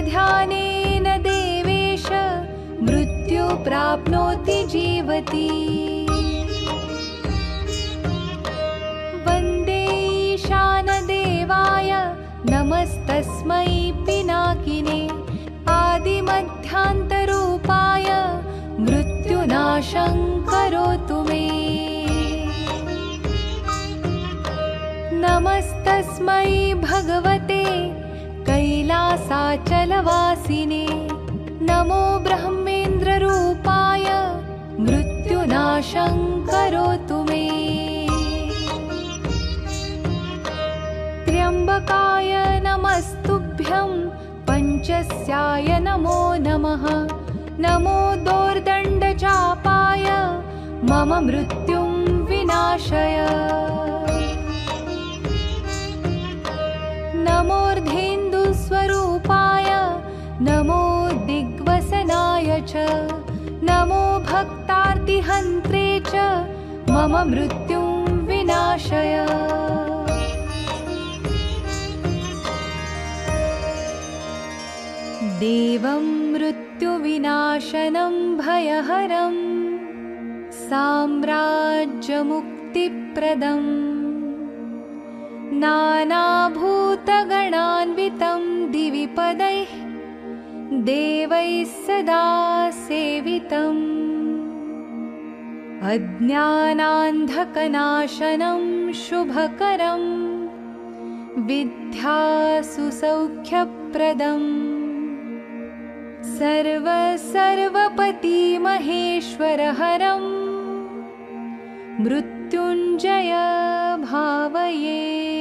ध्यानेन देवेश मृत्यु प्राप्नोति जीवति। वन्दे ईशानदेवाय नमस्तस्मै पिनाकिने आदिमध्यान्तरूपाय मृत्युनाशं करोतु मे। नमस्तस्मै भगवते कैलासाचलवासिने नमो ब्रह्मेन्द्ररूपाय मृत्युनाशं करोतु मे। त्र्यम्बकाय नमस्तुभ्यं पञ्चस्याय नमो नमः। नमो दोर्दण्डचापाय मम मृत्युं विनाशय। नमोर्धेन्दुस्वरूपाय नमो दिग्वसनाय च नमो भक्तार्तिहन्त्रे च मम मृत्युं विनाशय। देवं मृत्युविनाशनं भयहरं साम्राज्यमुक्तिप्रदम् नानाभूतगणान्वितं दिवि पदैः देवैः सदा सेवितम्। अज्ञानान्धकनाशनं शुभकरं विद्यासुसौख्यप्रदम्। सर्वपतिमहेश्वरहरं मृत्युञ्जय भावये।